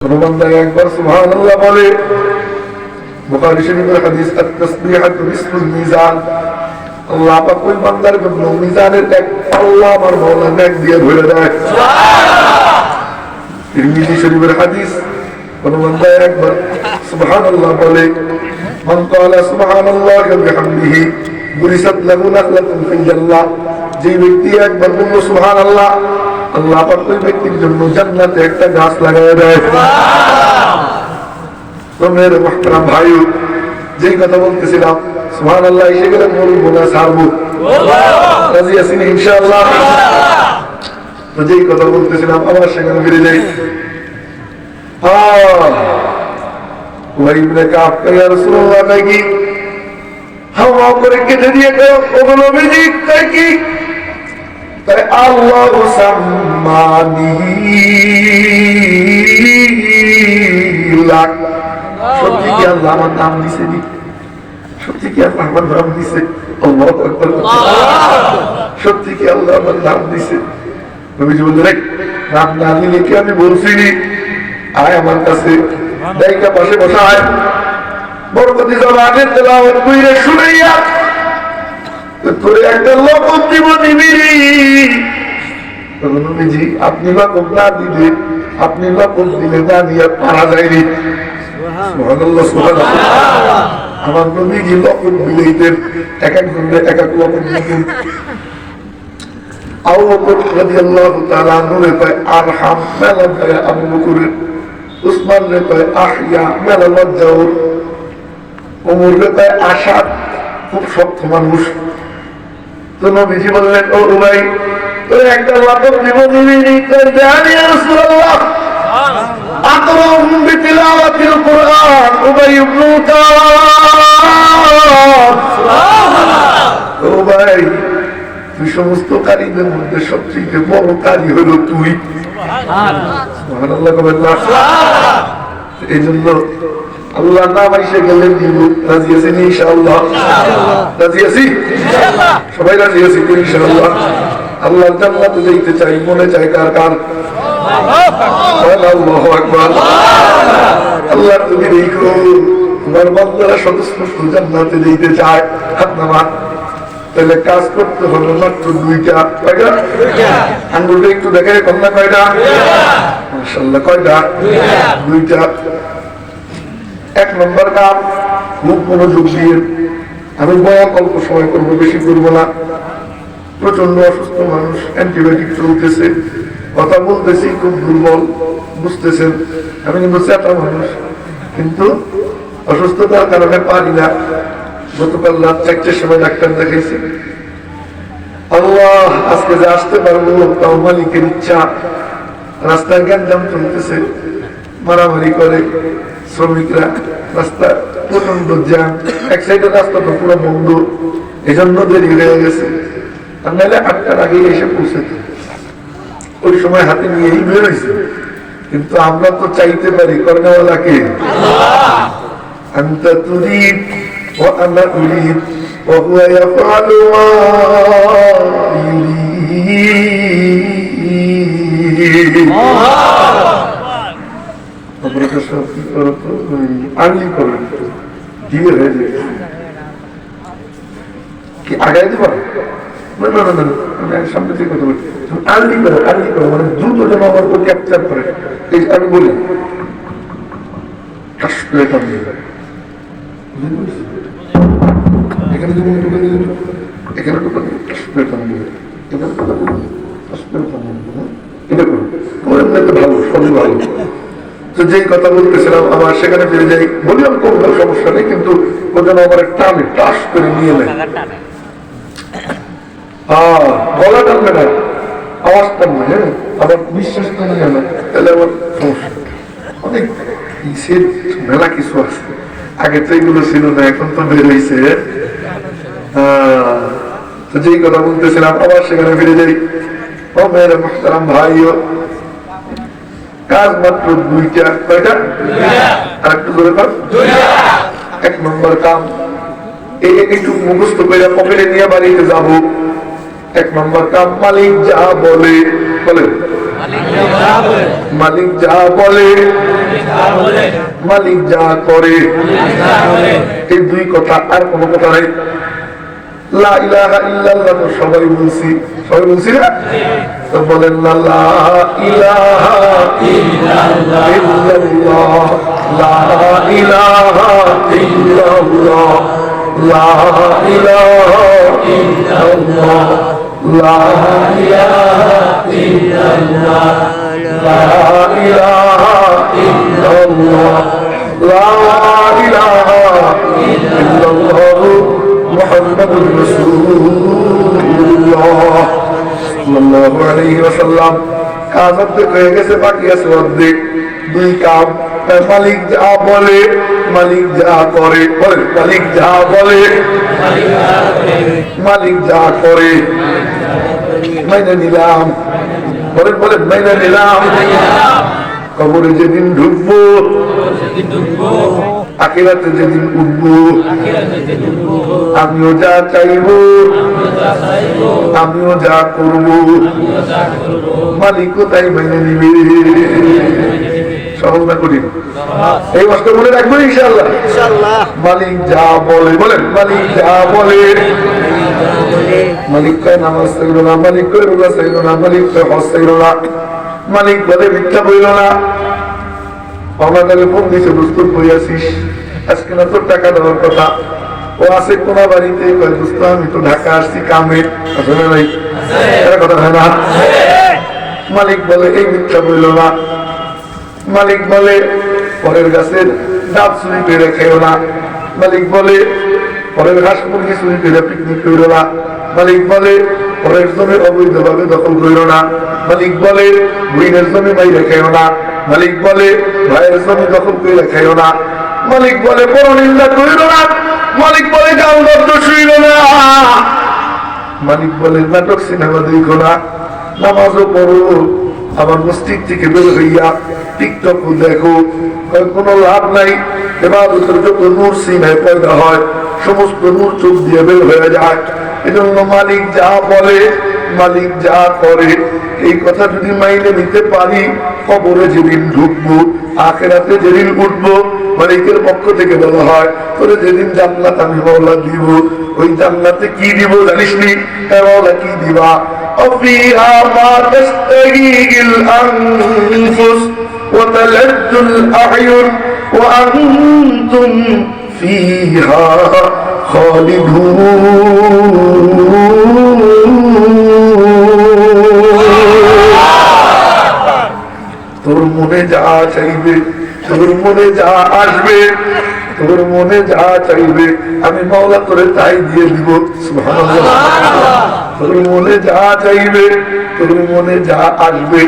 বান্দায় একবার সুবহানাল্লাহ বলে, বুখারী শরীফের হাদিস, আত-তাসবিহাতু নিসফুল মিজান। আল্লাহ পাক ওই বান্দার জন্য মিজানের এক পাল্লা আমার মাওলা নেক দিয়ে ভরে দেয়। সুবহানাল্লাহ। তিরমিজি শরীফের হাদিস, কোন বান্দায় একবার সুবহানাল্লাহ বলে, মান ক্বালা সুবহানাল্লাহি ওয়া বিহামদিহি বুরিসাত লাহু নাখলাতুন ফিল জান্নাহ। যে ব্যক্তি একবার বলল সুবহানাল্লাহ, আল্লাহ পাক ওই ব্যক্তির জন্য জান্নাতে একটা গাছ লাগায় দেয়। তো মেরে মুহতারাম ভাই, যেই কথা বলতেছিলাম, সুবহানাল্লাহ এসে গেলে বলবো না ছাড়বো, রাজি আছেন ইনশাআল্লাহ? তো যেই কথা বলতেছিলাম আবার সেখানে ফিরে যাই। ওই ইবনে কাব ইয়া রাসূলুল্লাহ নাকি হাওয়া করে কেটে দিয়ে গেল, ওগুলো নবীজি তাই কি তাই আল্লাহ সাম্মানি লাক। সত্যি কি আল্লাহ আমার নাম দিছে? সত্যি কি আল্লাহ আমার নাম দিছে? আল্লাহু আকবার। সত্যি কি আল্লাহ আমার নাম দিছে? নবীজি বললেন, রে নাম না নিলে কি আমি বলছি? আয় আমার কাছে, দাইকা পাশে বসায়, বরকতি জবানে তেলাওয়াত কইরে শুনাইয়া তোরে একটা লকব দিব নিবিরি। নবীজি আপনি লকব না দিলে, আপনি লকব দিলে না নিয়ে পারা যায়নি। সুবহানাল্লাহ, সুবহানাল্লাহ। আমার নবীজি লকব দিলেন, এক এক জনকে এক এক লকব দিতেন। আবু বকর রাদিয়াল্লাহু তাআলা আনহু কয় আরহাম, মেলা কয় আবু বকর। উসমান রে কয় আহিয়া, মেলা লজ্জাও। ওমর রে কয় আশাদ, খুব শক্ত মানুষ। তো নবীজি বললেন, ও উবাই তোর একটা লকব দিব দিবি? জানি ইয়া রাসূলুল্লাহ। আকরাম বিতিলাওয়াতিল কুরআন উবাই ইবনে কাব। সুবহানাল্লাহ। উবাই তুই সমস্ত কারীদের মধ্যে সবচেয়ে বড় কারী হলো তুই। সুবহানাল্লাহ। সুবহানাল্লাহ। এই জন্য আল্লাহ নাম এসে গেলে দিব। রাজি আছেন ইনশাআল্লাহ? রাজি আছি ইনশাআল্লাহ? সবাই রাজি আছি ইনশাআল্লাহ? আল্লাহর জান্নাতে যেতে চাই, মনে চাই কার কার? আল্লাহু আকবার। আল্লাহ তুমি দেখো তোমার বান্দারা স্বতঃস্ফূর্ত জান্নাতে যেতে চায়, হাত নামা। তাহলে কাজ করতে হলো মাত্র দুইটা। কয়টা? আঙ্গুলটা একটু দেখে কন্যা কয়টা? মাশাআল্লাহ, কয়টা? দুইটা। এক নম্বর কাজ, খুব মনোযোগ দিয়ে, আমি বয়ান অল্প সময় করবো, বেশি করবো না। প্রচন্ড অসুস্থ মানুষ, অ্যান্টিবায়োটিক চলতেছে, কথা বলতেছি খুব দুর্বল, বুঝতেছেন? আমি কিন্তু চেতা মানুষ, কিন্তু অসুস্থতার কারণে পারি না। গতকাল রাত 4টার সময় ডাক্তার দেখাইছি। আল্লাহ, আজকে যে আসতে পারবো তাও মালিকের ইচ্ছা। রাস্তায় গ্যাঞ্জাম চলতেছে, মারামারি করে শ্রমিকরা, রাস্তা প্রচন্ড জ্যাম, এক সাইডে রাস্তা তো পুরো বন্ধ, এই জন্য দেরি হয়ে গেছে। আর নাহলে 8টার আগে এসে পৌঁছে, ওই সময় হাতে নিয়েই বের হয়েছে। কিন্তু আমরা তো চাইতে পারি, কর্ণওয়ালাকে আনতা তুরিদ ওয়া আনা উরিদ ওয়া হুয়া ইয়াফআলু মা ইউরিদ। আনলি করবেন দিয়ে হয়ে যাবে কি আগাই দিব? না না না না, আমি সামনে থেকে কথা বলি। আনলি করো, আনলি করো, মানে দ্রুত যেন আমার উপর ক্যাপচার করে। এই আমি বলি এখানে যদি ঢুকে দিল, এখানে ঢুকে দিল, এটা করো, তোমার এমনিতে ভালো, সবই ভালো। তো যেই কথা বলতেছিলাম, আমার সেখানে ফিরে যাই, বলি আমি কোনো সমস্যা নেই, কিন্তু ও যেন আমার টানে টাস করে নিয়ে নেয়। গলা টানবে না, আওয়াজ টানবে, হ্যাঁ, আবার বিশ্বাস টানবে না, তাহলে আমার সমস্যা। অনেক মেলা কিছু আছে, আগে তো এগুলো ছিল না, এখন তো বের হয়েছে। তো যেই কথা বলতেছিলাম, আবার সেখানে ফিরে যাই। ও মেয়েরা মুহতারাম ভাইও, কাজ মাত্র দুইটা। কয়টা? আর একটু ধরে কর। এক নম্বর কাম, একটু মুখস্থ করে পকেটে নিয়ে বাড়িতে যাব। এক নম্বর কাম, মালিক যা বলে বলে মালিক যা বলে, মালিক যা করে, এই দুই কথা, আর কোনো কথা নাই। লা ইলাহা ইল্লাল্লাহ তো সবাই বলছি, সবাই বলছি না? তো বলেন না, লা ইলাহা ইল্লাল্লাহ, লা ইলাহা ইল্লাল্লাহ, লা ইলাহা ইল্লাল্লাহ, লা ইলাহা ইল্লাল্লাহ, লা ইলাহা ইল্লাল্লাহ, লা ইলাহা ইল্লাল্লাহ মুহাম্মাদুর রাসূলুল্লাহ সাল্লাল্লাহু আলাইহি ওয়াসাল্লাম। কাজ অর্ধেক হয়ে গেছে, বাকি আছে অর্ধেক। দুই কাম, মালিক যা বলে, মালিক যা করে। বলেন, মালিক যা বলে, মালিক যা করে, মাইনে নিলাম। বলেন বলেন, মাইনে নিলাম। কবরে যেদিন ঢুকবো, আখিরাতে যেদিন উঠবো, আমিও যা চাইবো, আমিও যা করবো, মালিকও তাই মেনে নিবে। সহজ না কঠিন? এই কষ্ট বলে রাখবো ইনশাআল্লাহ। মালিক যা বলে, বলেন মালিক যা বলে। মালিক কয় নামাজ চাইল না, মালিক কয় রোজা চাইল না, মালিক কয় হজ চাইল না, মালিক বলে মিথ্যা বইল না। আমাদের ফোন দিছে, প্রস্তুত হইয়াছিস, আজকে না তোর টাকা দেওয়ার কথা। ও আছে কোন বাড়িতে, কয় দোস্ত আমি তো ঢাকা আসছি কামে, আসলে নাই কথা হয় না। মালিক বলে এই মিথ্যা বইল না। মালিক বলে পরের গাছের ডাব চুরি করে খেও না। মালিক বলে পরের ঘাস মুরগি চুরি করে পিকনিক করো না। মালিক বলে পরের জমি অবৈধভাবে দখল করো না। মালিক বলে বুইনের জমি বাইরে খেও না। মালিক বলে ভাইয়ের জমি দখল করে খেও না। মালিক বলে পরনিন্দা করিল না। মালিক বলে গান গদ্য শুইল না। মালিক বলে নাটক সিনেমা দেখো না। নামাজও পড়ো, আবার মসজিদ থেকে বের হইয়া টিকটক দেখো, কোনো লাভ নাই। ইবাদতের যত নূর সিনায় পয়দা হয়, সমস্ত নূর চোখ দিয়ে বের হয়ে যায়। এজন্য মালিক যা বলে, মালিক যা করে, এই কথা যদি মাইনে নিতে পারি, কবরে যেদিন ঢুকবো, আখিরাতে যেদিন উঠবো, মালিকের পক্ষ থেকে বলা হয় তোরে যেদিন জান্নাত আমি মাওলা দিব, ওই জান্নাতে কি দিব জানিস নি? মাওলা কি দিবা? وفيها ما تشتهيه الأنفس وتلذ الأعين وأنتم فيها خالدون। তোর মনে যা চাইবে, তোর মনে যা আসবে, তোর মনে যা চাইবে আমি মাওলা করে তাই দিয়ে দিব। সুবহানাল্লাহ। তোর মনে যা চাইবে, তোর মনে যা আসবে।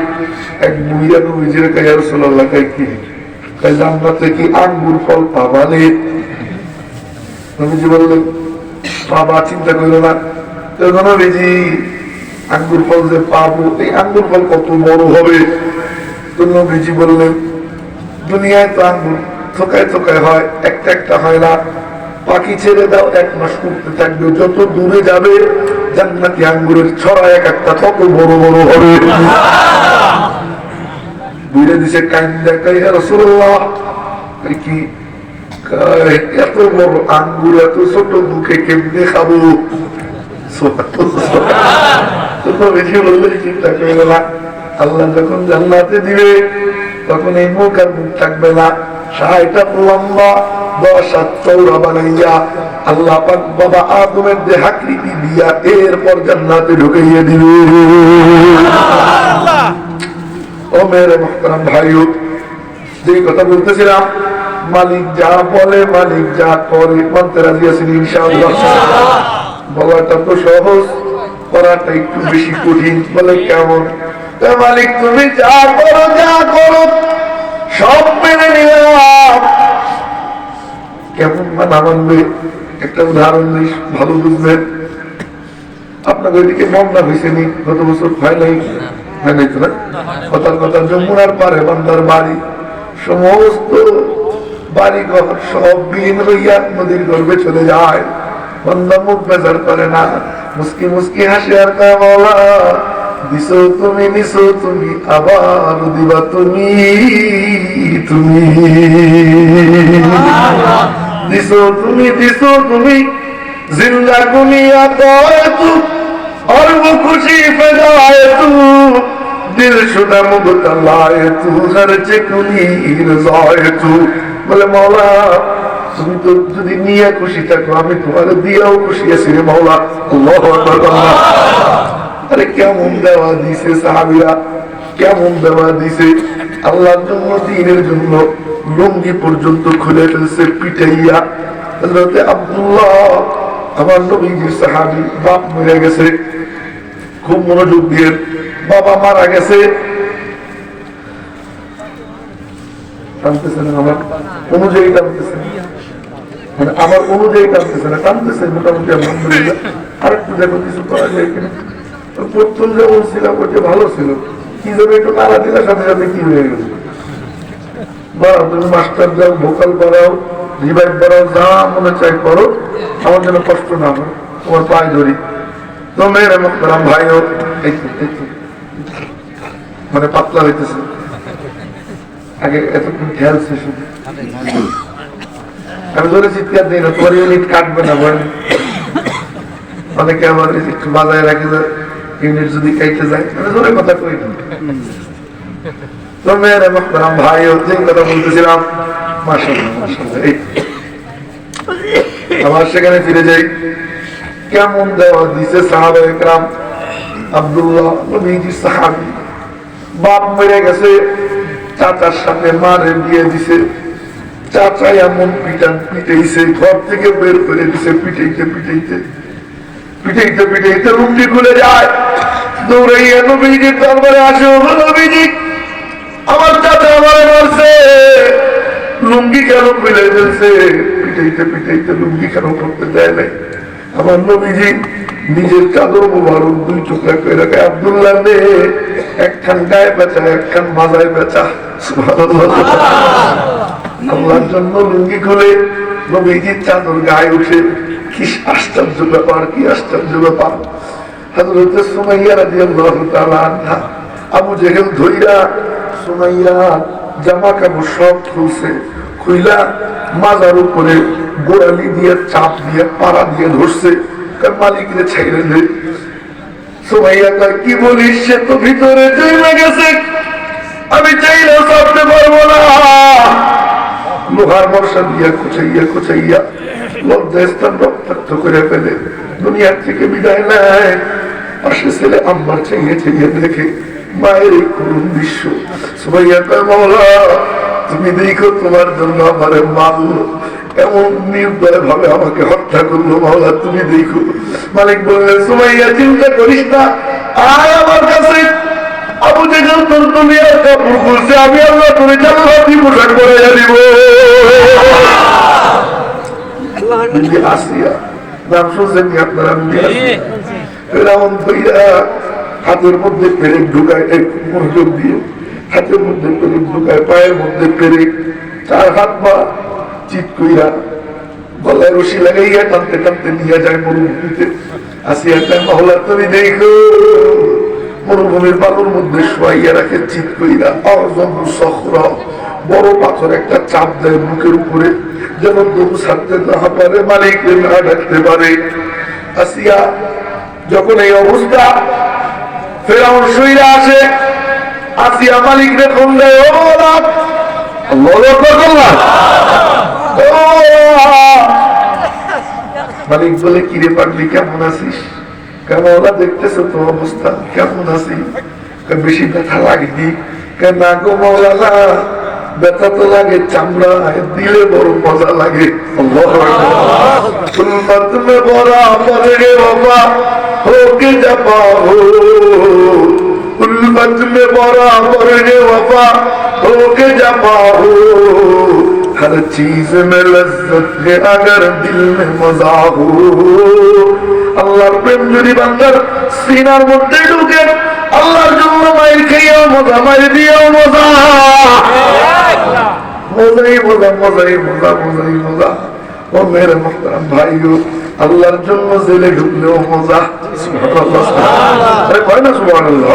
এক বুড়িয়া নবীজির কাছে ইয়া রাসূলুল্লাহ কয় কি, কয় জান্নাতে কি আঙ্গুর ফল পাবালে? নবীজি বললেন বাবা চিন্তা করো না। তো নবীজি আঙ্গুর ফল যে পাবো, এই আঙ্গুর ফল কত বড় হবে? তো নবীজি বললেন দুনিয়ায় তো আঙ্গুর থোকায় থোকায় হয়, একটা একটা হয় না। পাখি ছেড়ে দাও, 1 মাস উঠতে থাকবে, যত দূরে যাবে জান্নাতি আঙ্গুরের ছড়া এক একটা তত বড় বড় হবে। বুঝে দিছে কাইন্দা, কই ইয়া রাসূলুল্লাহ কি এত বড় আঙ্গুর এত ছোট মুখে কেমনে খাবো? চিন্তা করবে না, আল্লাহ যখন জান্নাতে দিবে তখন এই মুখ আর মুখ থাকবে না। 60 লম্বা 10 হাত চৌড়া বানাইয়া আল্লাহ পাক বাবা আদমের দেহাকৃতি দিয়া এরপর জান্নাতে ঢুকাইয়া দিবে। ও মেরে মুহতারাম ভাইও, যে কথা বলতেছিলাম, মালিক যা বলে, মালিক যা করে, মানতে রাজি আছেন ইনশাআল্লাহ? বলাটা তো সহজ, করাটা একটু বেশি কঠিন। বলে কেমন? মালিক তুমি যা করো, যা করো সব মেনে নিলাম। কেমন মানা মানবে? একটা উদাহরণ দিই, ভালো বুঝবেন। আপনাদের এদিকে বন্যা হয়েছে নি? গত বছর হয় নাই? হয় নাই তো না? কথার কথা, যমুনার পারে বান্দার বাড়ি, সমস্ত বাড়ি ঘর সব বিলীন হইয়া নদীর গর্ভে চলে যায়। বান্দা মুখ বেজার করে না, মুস্কি মুস্কি হাসি আর কয় মাওলা দিছো তুমি, নিছো তুমি, আবার দিবা তুমি, তুমি দিছো তুমি, দিছো তুমি, জিন্দা গুনিয়া কয় তু, और वो खुशी फजाए तू, दिल शुदा मुबतलाए तू, खर्चे कुनी रज़ाए तू। বলে মওলা তুমি তো যদি নিয়ে খুশি থাকো আমি তোমার দিয়েও খুশি আছি রে মওলা। আল্লাহু আকবার। আরে কেমন দেওয়া দিছে সাহাবীরা, কেমন দেওয়া দিছে। আল্লাহর জন্য, দ্বীনের জন্য লুঙ্গি পর্যন্ত খুলে ফেলছে পিটাইয়া। হযরত আব্দুল্লাহ আমার নবীজির সাহাবী, বাপ মরে গেছে, খুব মনোযোগ দিয়ে, বাবা মারা গেছে, টানতেছে না আমার অনুযায়ী, টানতেছে মানে আমার অনুযায়ী টানতেছে না, টানতেছে মোটামুটি আলহামদুলিল্লাহ। আর একটু দেখো কিছু করা যায় কিনা। প্রথম যে বলছিলাম ওটা ভালো ছিল, কি যাবে একটু নাড়া দিলার সাথে সাথে কি হয়ে গেল। বা তুমি মাস্টার যাও, ভোকাল করাও, রিভাইভ করাও, যা মনে চাই করো, আমার জন্য কষ্ট না হয়, তোমার পায়ে ধরি। তো মেয়ের এমন করলাম ভাইও মানে পাতলা হইতেছে, আগে এতক্ষণ খেয়াল শেষ। আমি ধরে চিৎকার দিই না, তোমার ইউনিট কাটবে না বলেন। অনেকে আমার একটু বাজায় রাখে যায়, ইউনিট যদি কাইতে যায়, মানে জোরে কথা কই না। তো মেয়ের এমন করলাম ভাইও যে কথা বলতেছিলাম, মাশাআল্লাহ মাশাআল্লাহ। এই আবার সেখানে ফিরে যাই, কেমন দেওয়া দিছে সাহাবায়ে কেরাম। আব্দুল্লাহ নবীজির সাহাবী, বাপ মরে গেছে, চাচার সাথে মারে বিয়ে দিছে। চাচা এমন পিটান পিটাইছে, ঘর থেকে বের করে দিছে, পিটাইতে পিটাইতে পিটাইতে পিটাইতে লুঙ্গি খুলে যায়, দৌড়াইয়া নবীজির দরবারে আসে। নবীজি, আমার চাচা আমারে মারছে, লুঙ্গি কেন খুলে ফেলছে? পিটাইতে পিটাইতে লুঙ্গি কেন করতে দেয় নাই? আমার নবীজি নিজের চাদর মোবারক দুই টুকরা করে রাখে, আব্দুল্লাহ নে একখান গায়ে বেচা, একখান মাজায় বেচা। আল্লাহর জন্য লুঙ্গি খুলে নবীজির চাদর গায়ে উঠে, কি আশ্চর্য ব্যাপার, কি আশ্চর্য ব্যাপার। হযরত সুমাইয়া রাদিয়াল্লাহু তাআলা আনহা, আবু জেহেল ধইরা সুমাইয়া জামা কাপড় সব খুলছে, খুইলা মাজার উপরে গোড়ালি দিয়ে চাপ দিয়ে পাড়া দিয়ে ধরছে, মালিকরে ছেড়ে দে। সুমাইয়া কয় কি বলিস? সে তো ভিতরে চলে গেছে, আমি চাইলে ছাড়তে পারবো না। লোহার বর্ষা দিয়া কুচাইয়া কুচাইয়া লজ্জা স্থান রক্তাক্ত করে ফেলে দুনিয়ার থেকে বিদায় নেয়। পাশে ছেলে আম্মার চাইয়ে চাইয়ে দেখে মায়ের এই করুণ দৃশ্য। সুমাইয়া কয় মাওলা তুমি দেখো তোমার জন্য আমার মারল, এমন নির্দয় ভাবে আমাকে হত্যা করলো, মাওলা তুমি দেখো। মালিক বললেন সুমাইয়া চিন্তা করিস না, আয় আমার কাছে। আবু জেহেল তোর দুনিয়ার কাপড় খুলছে, আমি আল্লাহ তোরে জান্নাতি পোশাক পরাইয়া দিব। আসিয়া নাম শুনছেন কি আপনারা? ফেরাউন কইরা হাতের মধ্যে পেরেক ঢুকায়, মনোযোগ দিয়ে হাতের মধ্যে পেরেক ঢুকায়, পায়ের মধ্যে পেরেক, চার হাত পা চিৎ কইরা গলায় রশি লাগাইয়া টানতে টানতে নিয়ে যায় মরুভূমিতে। আসিয়া কয় মাওলা তুমি দেখো, মরুভূমির বালুর মধ্যে শোয়াইয়া রাখে চিৎ কইরা, সখরা বড় পাথর একটা চাপ দেয় বুকের উপরে, যেন দম ছাড়তে না পারে, মালিককে না ডাকতে পারে। আসিয়া যখন এই অবস্থা, ফেরাউন শুইরা আসে, আসিয়া মালিকরে ফোন দেয়, ও মাওলা, আল্লাহু আকবার। মালিক বলে কিরে পাগলি কেমন আছিস? কেমন দেখতেছো তো অবস্থা, কেমন আছি? বেশি ব্যথা লাগেনি? না গো মাওলা না, ব্যথা তো লাগে চামড়ায়, দিলে বড় মজা লাগে। তুমি বড় রে বাবা হোকে যাবা হো, उल्फत में बराबर है वफा होके जमा हो, हर चीज में लज्जत है अगर दिल में मजा हो। আল্লাহর প্রেম যদি বান্দার সিনার মধ্যে ঢুকে, আল্লাহর জন্য মায়ের খেয়েও মজা, মায়ের দিয়েও মজা, মজাই মজা, মজাই মজা, মজাই মজা। ও মেরে মোহতারাম ভাইও, আল্লাহর জন্য জেলে ঢুকলেও মজা। কয় না সুবহানাল্লাহ?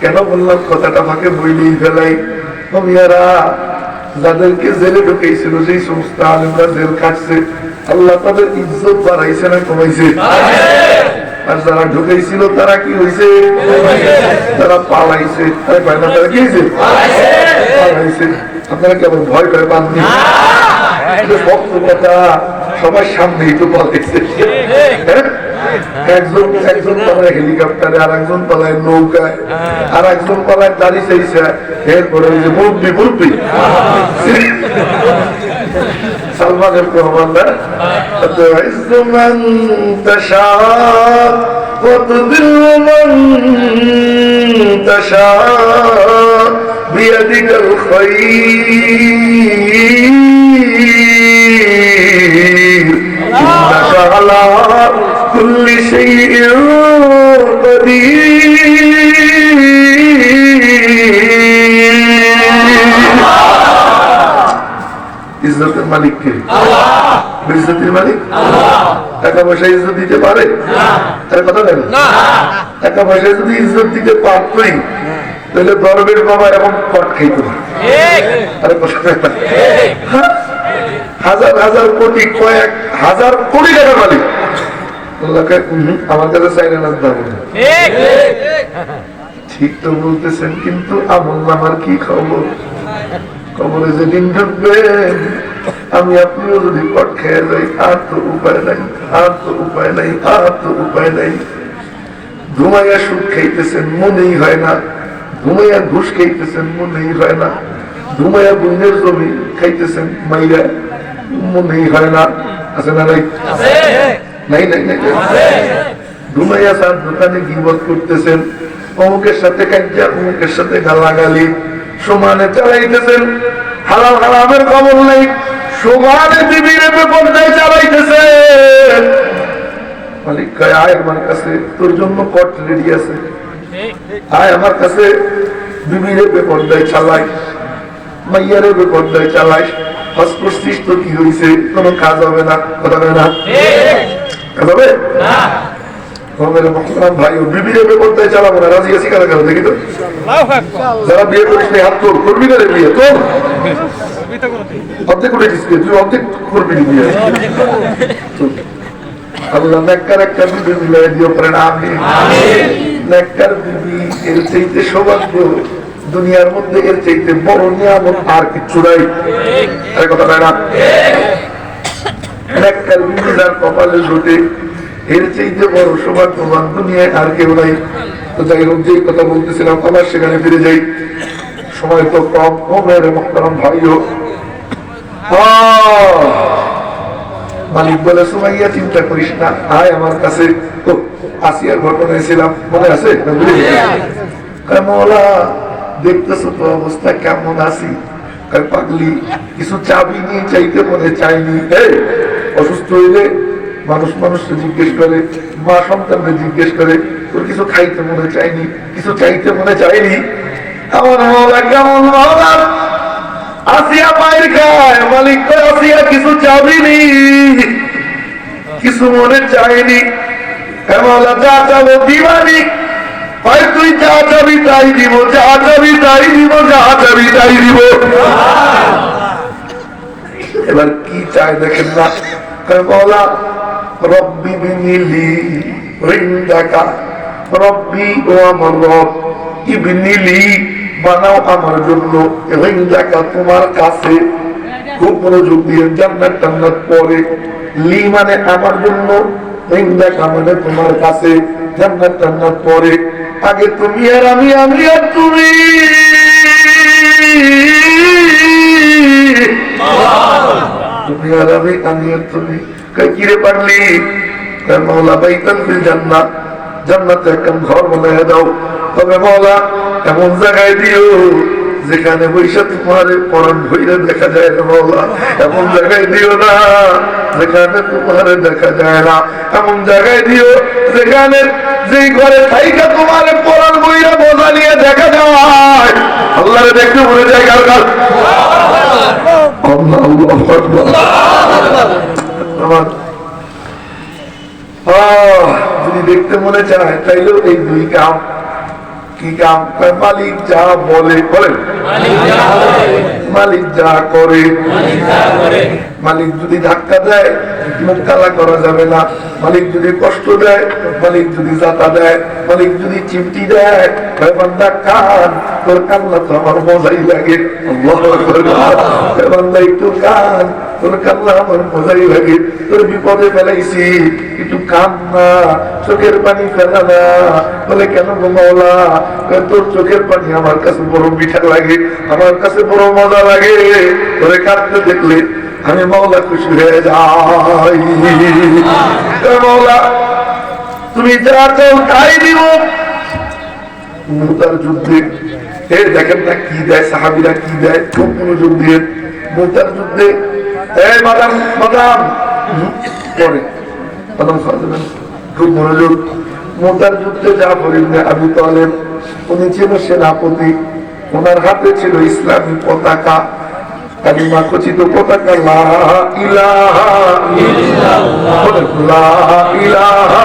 কেন বললাম কথাটা ফাঁকে বইলেই ফেলাই। মেয়েরা যাদেরকে জেলে ঢুকেছিল, সেই সমস্ত আলেমরা জেল কাটছে, আল্লাহ তাদের ইজ্জত বাড়াইছে না কমাইছে? আর যারা ঢুকেছিল তারা কি হয়েছে? তারা পালাইছে। তারা কি হয়েছে? পালাইছে। আপনারা কেমন ভয় করে পাননি? শক্ত কথা, সবার সামনে একটু পালাইছে। একজন পালায় হেলিকপ্টারে, আর একজন পালায় নৌকায়, আর একজন পালায় দাড়ি চাইছে, এরপরে ওই যে মুরব্বি সালমানের প্রমাণটা বিয়াদিকাল খায়র ইন্নাকা আলা কুল্লি শাইইন কাদির। ইজ্জতের মালিক কে? আল্লাহ। ইজ্জতের মালিক আল্লাহ। টাকা পয়সা ইজ্জত দিতে পারে? তার কথা বলেন না। টাকা পয়সা যদি ইজ্জত দিতে পারতই, তাহলে দরবের বাবা এমন কট খাইত না। আরে কথা বলেন, হাজার হাজার কোটি, কয়েক হাজার কোটি টাকা মালিক আমার কাছে চাইলে না। ঠিক তো বলতেছেন, কিন্তু আমল নামার কি খবর? খবরে যেদিন ঢুকবেন, আমি আপনিও যদি কট খেয়ে যাই, আর তো উপায় নাই, আর তো উপায় নাই, আর তো উপায় নাই। ঘুমাইয়া সুখ খাইতেছেন, মনেই হয় না। ঘুমাইয়া ঘুষ খাইতেছেন, মনেই হয় না। ঘুমাইয়া বইনের জমি খাইতেছেন মাইরা, মনেই হয় না। আছে না? নাই নাই নাই নাই। ঘুমাইয়া সার দোকানে গিবত করতেছেন, অমুকের সাথে কাজ্জা, অমুকের সাথে গালাগালি সমানে চালাইতেছেন। হালাল হারামের খবর নেই, সমানে বিবির পর্দায় চালাইতেছেন। মালিক কয়, আয় আমার কাছে, তোর জন্য কট রেডি আছে। আয় আমার কাছে, বিবির পর্দায় চালাই, মাইয়ারে পর্দায় চালাই। হজ করছিস তো কি হয়েছে? কোনো কাজ হবে না। কথা হবে না? কাজ হবে না। ভাই বিবির পর্দায় চালাবো না, রাজি আছি কারা কারা? দেখি তো, যারা বিয়ে করিস হাত তোর, করবি না রে বিয়ে? তো অর্ধেক করে দিস, তুই অর্ধেক করবি বিয়ে। আল্লাহ নেককার একটা বিবি মিলাই দিও, পারেন আমিন। নেককার বিবি এর চাইতে সৌভাগ্য দুনিয়ার মধ্যে, এর চাইতে বড় নিয়ামত আর কিচ্ছু নাই। আরে কথা নাই না? নেককার বিবি যার কপালে জোটে, এর চাইতে বড় সৌভাগ্যবান দুনিয়ায় আর কেউ নাই। তো যাই হোক, যে কথা বলতেছিলাম, আবার সেখানে ফিরে যাই। সময় তো কম। ও মেরে মোহতারাম ভাইও, মালিক বলে, সুমাইয়া চিন্তা করিস না, আয় আমার কাছে। তো আসিয়ার ঘটনায় ছিলাম, মনে আছে? মৌলা দেখতেছো তো অবস্থা কেমন আছি? পাগলি, কিছু চাবি নিয়ে চাইতে মনে চাইনি। অসুস্থ হইলে মানুষকে জিজ্ঞেস করে, মা সন্তানকে জিজ্ঞেস করে, তোর কিছু খাইতে মনে চাইনি, কিছু চাইতে মনে চাইনি। আমার মৌলা কেমন? মৌলা আসিয়া মায়ের খায়, মালিক করে আসিয়া কিছু চাবিনি, কিছু মনে চাইনি। মৌলা যা চাবো দিবানি, হয় তুই যা চাবি তাই দিব, যা চাবি তাই দিব, যা চাবি তাই দিব। এবার কি চাই দেখেন না? মৌলা রব্বি বিনিলি ইনদাকা, রব্বি ও আমার রব, ইবনিলি বানাও আমার জন্য, ইনদাকা তোমার কাছে। খুব মনোযোগ দিয়ে, জান্নাত টান্নাত পরে, লি মানে আমার জন্য, ইনদাকা মানে তোমার কাছে, জান্নাত টান্নাত পরে। আগে তুমি আর আমি, আমি আর তুমি। তুমি আর আমি, আমি আর তুমি। কিরে পারলি? মৌলা বাইতান ফিল জান্নাত, জান্নাতে একটা ঘর বানায় দাও। তবে মৌলা এমন জায়গায় দিও যেখানে বৈশা তোমার পরাণ ভইরা দেখা যায় না। মৌলা এমন জায়গায় দিও না যেখানে তোমার দেখা যায় না। এমন জায়গায় দিও যেখানে, যেই ঘরে থাইকা তোমার পরাণ ভইরা বোঝা নিয়ে দেখা যায়। আল্লাহরে দেখতে ভুলে যায় কার কার। যদি দেখতে মনে চায় তাইলেও এই দুই কাম। কি কাম? মালিক যা বলে বলেন, মালিক যা করে। মালিক যদি ধাক্কা দেয় মুখ কালা করা যাবে না। মালিক যদি কষ্ট দেয়, মালিক যদি জাতা দেয়, মালিক যদি চিমটি দেয়, বান্দা কান, তোর কান্না তো আমার মজাই লাগে। বান্দা একটু কান, তোর কান্না আমার মজাই লাগে। তোর বিপদে ফেলাইছি, একটু কান্না, চোখের পানি ফেলা না। বলে কেন গো মাওলা? তোর চোখের পানি আমার কাছে বড় মিঠা লাগে, আমার কাছে বড় মজা লাগে। তোরে কাঁদতে দেখলে আমি মাওলা খুশি হয়ে যাই। মাওলা তুমি যা চাও তাই দিব। মুতার যুদ্ধে দেখেন না কি দেয় সাহাবীরা, কি দেয়, খুব মনোযোগ দিয়ে। মুতার যুদ্ধে বাদাম বাদাম পরে বাদাম খাওয়া যাবেন, খুব মনোযোগ। মুতার যুদ্ধে জাফর ইবনে আবু তালেব, উনি ছিল সেনাপতি। ওনার হাতে ছিল ইসলামী পতাকা, কালিমা খচিত পতাকা, লা ইলাহা ইল্লাল্লাহ, লা ইলাহা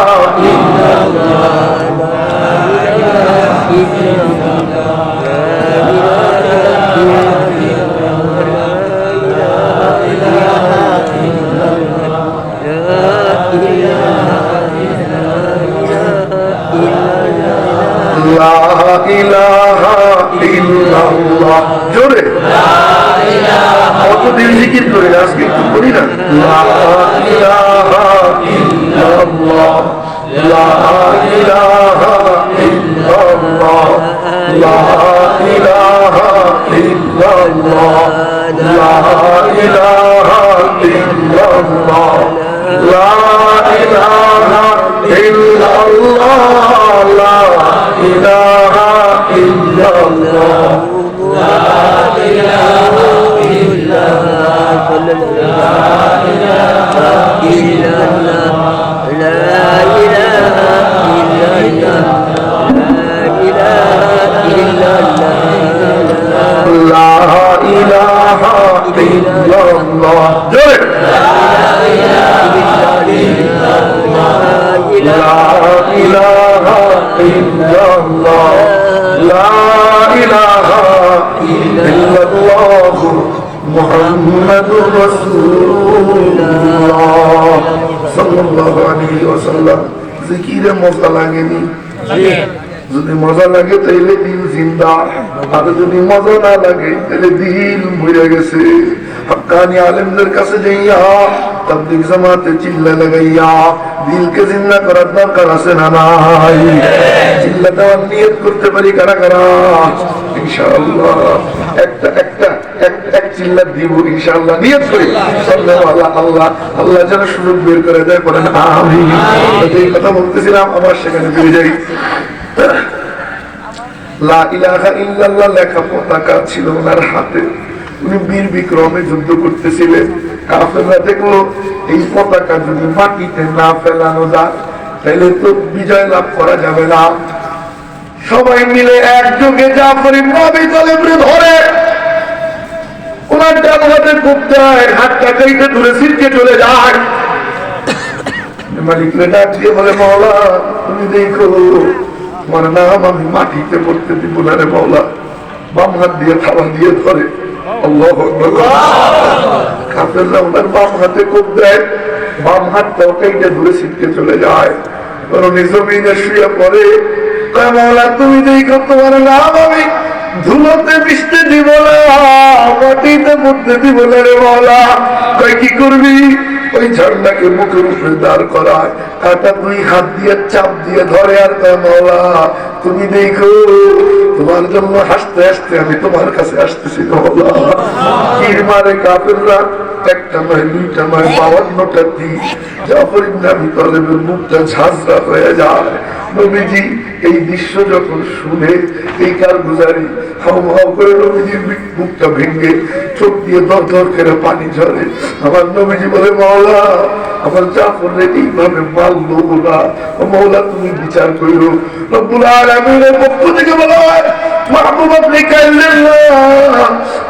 ইল্লাল্লাহ, জোরে কতদিন জিকির করে আজকে একটু করি না। লা ইলাহা ইল্লাল্লাহ, লা ইলাহা ইল্লাল্লাহ, লা ইলাহা ইল্লাল্লাহ, লা ইলাহা ইল্লাল্লাহ, লা ইলাহা ইল্লাল্লাহ, লা ইলাহা ইল্লাল্লাহ, লা ইলাহা মুহাম্মাদুর রাসূলুল্লাহ সাল্লাল্লাহু আলাইহি ওয়াসাল্লাম। জিকিরে মজা লাগেনি? যদি মজা লাগে তাইলে দিল জিন্দা, আর যদি মজা না লাগে তাহলে দিল মরে গেছে। হক্কানি আলেমদের কাছে যাইয়া তাবলীগ জামাতে চিল্লা লাগাইয়া দিলকে জিন্দা করার দরকার আছে না নাই? চিল্লা দেওয়ার নিয়ত করতে পারি কারা কারা? ইনশাআল্লাহ একটা একটা এক চিল্লা দিব ইনশাআল্লাহ, নিয়ত করি। আল্লাহ আল্লাহ আল্লাহ যেন সুযোগ বের করে দেয়, বলেন আমিন। এই কথা বলতেছিলাম, আবার সেখানে ফিরে যাই। লা ইলাহা ইল্লাল্লাহ লেখা পতাকা ছিল ওনার হাতে। উনি বীর বিক্রমে যুদ্ধ করতেছিলেন। কাফেররা দেখলো এই পতাকা যদি মাটিতে না ফেলানো যায় তাহলে তো বিজয় লাভ করা যাবে না। সবাই মিলে একযোগে জাফর ইবনে আবি তালেবকে ধরে ওনার ডান হাতে কোপ দেয়, হাতটা কেটে দূরে ছিটকে চলে যায়। মালিকরে ডাক দিয়ে বলে, মাওলা তুমি দেখো তোমার নাম আমি মাটিতে পড়তে দিব না রে মাওলা। বাম হাত দিয়ে থাবা দিয়ে ধরে। আল্লাহু আকবার। কাফেররা ওনার বাম হাতে কোপ দেয়, বাম হাতটাও কেটে দূরে ছিটকে চলে যায়। জমিনে শুয়ে পড়ে, কয় মাওলা তুমি দেখো তোমার নাম আমি ধুলোতে মিশতে দিব না, মাটিতে পড়তে দিব না রে মাওলা। কয় কি করবি? ওই ঝান্ডাকে মুখের উপরে দাঁড় করায়, কাটা দুই হাত দিয়ে চাপ দিয়ে ধরে, আর কয় মাওলা তুমি দেখো তোমার জন্য হাসতে হাসতে আমি তোমার কাছে আসতেছি মাওলা। তীর মারে কাফেররা, একটা নয় দুইটা নয় 52টা তীর। জাফর ইবনে আবি তালেবের মুখটা ঝাঁঝরা হয়ে যায়। নবীজি এই দৃশ্য যখন শুনে এই কারগুজারি হাউ হাউ করে নবীজির মুখটা ভেঙে চোখ দিয়ে দর দর করে পানি ঝরে। আমার নবীজি বলে, মাওলা আমার জাফরকে এইভাবে মারলো না, মাওলা তুমি বিচার করো। রব্বুল আলামিনের পক্ষ থেকে বলা হয় মাহবুব আপনি কাইলেন না,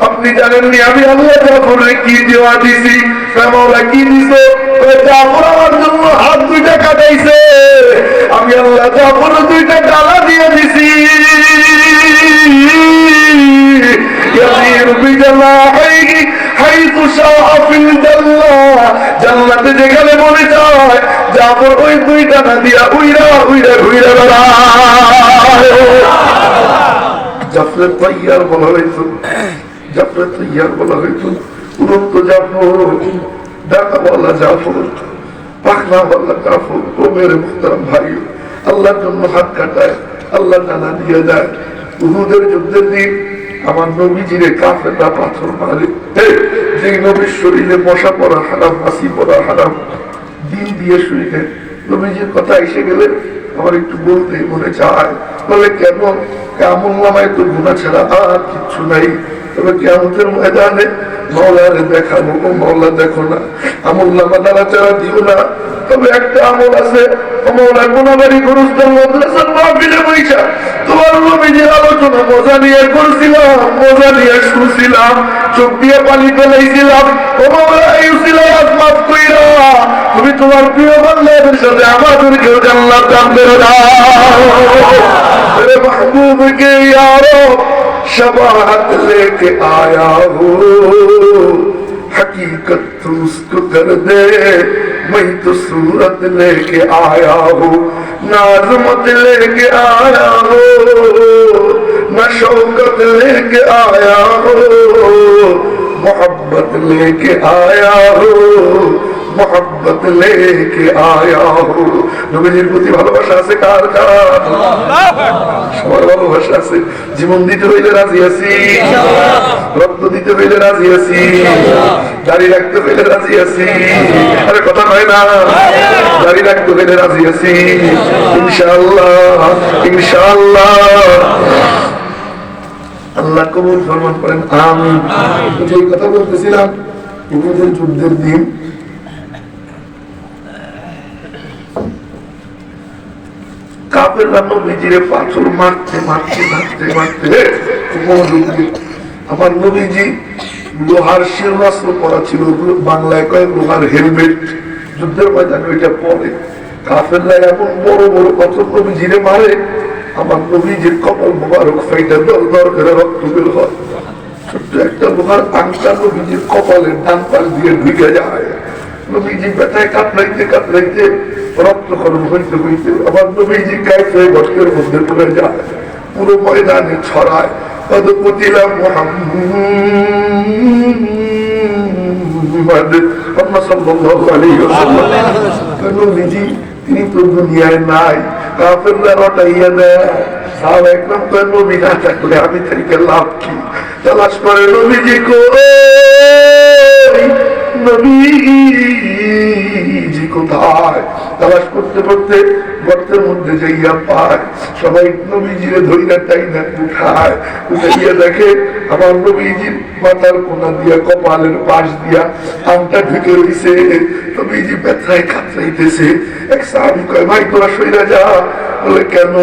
আপনি জানেননি আমি আল্লাহ জাফরে কি দেওয়া দিছি। মাওলা কি দিছো? জাফর আমার জন্য হাত দুইটা কাটাইছে, আমি আল্লাহ জাফর দুইটা ডালা দিয়ে দিছি। জান্নাতে যেখানে মনে যায় জাফর ওই দুই ডানা দিয়া উইরা উইরা ঘুরে বেড়ায়। জাফরের তৈয়ার বলা হইতো, জাফরের তৈয়ার বলা হইতো। উড়ন্ত জাফর, ডাকাওয়ালা জাফর, পাখনাওয়ালা জাফর। ও মেরে মুহতারাম ভাই, আল্লাহর জন্য হাত কাটায়, আল্লাহ ডানা দিয়ে দেয়। উহুদের যুদ্ধের দিন আমার নবীজিরে কাফেররা পাথর মারে। যে নবীর শরীরে মশা পড়া হারাম, মাছি পড়া হারাম, দিল দিয়ে শরীরে নবীজির কথা এসে গেলে আমার একটু বলতে মনে চায়। বলে কেন? আমল নামায় তো গুনাহ ছাড়া আর কিচ্ছু নাই। তবে কিয়ামতের ময়দানে মাওলারে দেখাবো। ও মাওলা দেখো না, আমল নামা দ্বারা ছাড়া দিও না। তবে একটা আমল আছে, মাওলা গুনাহগারী গুরুস্থান মাদ্রাসার মাহফিলে বইসা তোমার নবীজির আলোচনা মজা নিয়ে করছিলাম, মজা নিয়ে শুনছিলাম, চোখ দিয়ে পানি ফেলাইছিলাম। ও মাওলা এই উসিলাত মাফ কইরা তুমি তোমার প্রিয় বান্দাদের সাথে আমাদেরকেও জান্নাত দান করে দাও। मेरे महबूब के यारो शबाहत लेके आया हो, हकीकत तो उसको कर दे, मैं तो सूरत लेके आया हो। नाज़मत लेके आया हो, न शौकत लेके आया हो, मोहब्बत लेके आया हो, मोहब्बत लेके आया हो। নবীজির প্রতি ভালোবাসা আছে কার কার? সবার ভালোবাসা আছে। জীবন দিতে হইলে রাজি আছি, রক্ত দিতে হইলে রাজি আছি, দাড়ি রাখতে হইলে রাজি আছি। আরে কথা নয় না, দাড়ি রাখতে হইলে রাজি আছি ইনশাআল্লাহ, ইনশাআল্লাহ। আল্লাহ কবুল ফরমান করেন আমিন। যে কথা বলতেছিলাম উহুদের যুদ্ধের দিন কাফেররা নবীজিরে পাথর মারতে মারতে মারতে মারতে আমার নবীজি লোহার শিরবস্ত্র পরা ছিল, বাংলায় কয় লোহার হেলমেট। যুদ্ধের ময়দানে ওইটা পরে কাফেররা এমন বড় বড় পাথর নবীজিরে মারে, আমার নবীজির কপাল মোবারক ফাইটা দর দর করে রক্ত বের হয়। ছোট্ট একটা লোহার আংটা নবীজির কপালের ডান পাশ দিয়ে ঢুকে যায়। নবীজি ব্যথায় কাতরাইতে কাতরাইতে রক্ত খরচ হইতে হইতে আবার নবীজি কাইফে গর্তের মধ্যে পড়ে যায়, পুরো ময়দানে ছড়ায়। পদপতিলাম মুহাম্মদ সাল্লাল্লাহু আলাইহি ওয়াসাল্লাম। নবীজি তিনি তো দুনিয়ায় নাই, কাফেররা রটাইয়া দেয়। সাহাবা একরাম তো নবী না থাকলে আমি থেকে লাভ কি? তালাশ করে নবীজি কই, নবীজি কোথায়? তালাশ করতে করতে গর্তের মধ্যে যাইয়া পায়। সবাই নবীজিরে ধরিয়া টাইনা উঠায়, উঠাইয়া দেখে আমার নবীজির মাথার কোনা দিয়া কপালের পাশ দিয়া আংটা ঢুকে রইছে। নবীজি ব্যথায় কাতরাইতেছে। এক সাহাবী কয় ভাই তোরা সইরা যা। বলে কেন?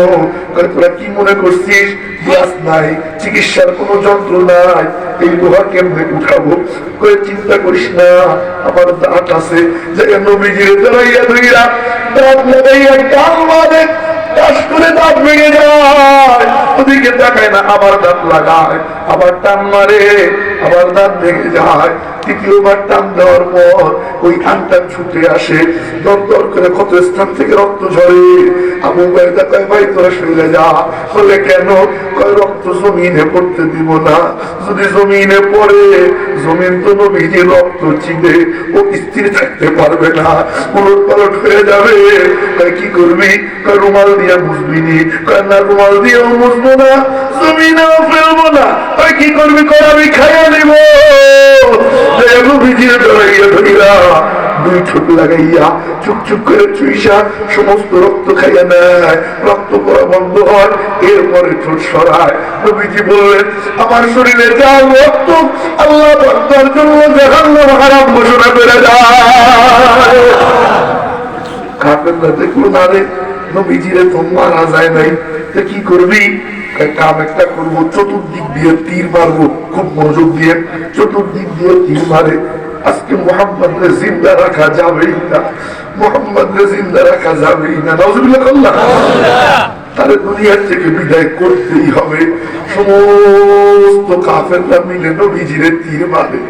কয় তোরা কি মনে করছিস গ্লাস নাই, চিকিৎসার কোনো যন্ত্র নাই, এই লোহা কেমনে উঠাবো? কয়ে চিন্তা করিস না, আমার দাঁত আছে। যে নবীজিরে ধরাইয়া ধরিয়া দাঁত লাগাইয়া টান মারে, টাস করে দাঁত ভেঙে যায়। ওদিকে তাকায় না, আবার দাঁত লাগায়, আবার টান মারে, আবার দাঁত ভেঙে যায়। তৃতীয়বার টান দেওয়ার পর ওই আংটা ছুটে আসে, দর দর করে কত স্থান থেকে রক্ত ঝরে। আবু উবাইদা কয় ভাই তোরা শুনে যা। বলে কেন? কয় রক্ত জমিনে পড়তে দিব না, যদি জমিনে পড়ে জমিন তো নবীজি রক্ত চিনে ও স্থির থাকতে পারবে না, উলট পালট হয়ে যাবে। কয় কি করবি? কয় রুমাল দিয়ে মুছবি নি? কয় না রুমাল দিয়েও মুছবো না, জমিনেও ফেলবো না। কয় কি করবি? কয় আমি খাইয়া নিব। নবীজির ধরাইয়া ধরিয়া দুই ঠোঁট লাগাইয়া চুপ চুপ করে চুইসা সমস্ত রক্ত খাইয়া নেয়, রক্ত পড়া বন্ধ হয়। এরপরে ঠোঁট সরায়। নবীজি বললেন আমার শরীরে যা রক্ত আল্লাহ বান্দার জন্য জাহান্নাম হারাম ঘোষণা করে যায়। কাফেররা দেখলো না রে নবীজিরে তো মারা যায় নাই, তা কি করবি? কাম একটা করবো, চতুর্দিক দিয়ে তীর মারবো, খুব মনোযোগ দিয়ে চতুর্দিক দিয়ে তীর মারে। আজকে মোহাম্মদকে জিন্দা রাখা যাবেই না, মোহাম্মদকে জিন্দা রাখা যাবেই না। নাউজুবিল্লাহ। তাহলে দুনিয়ার থেকে বিদায় করতেই হবে। সমস্ত কাফেররা মিলে নবীজিরে তীর মারে।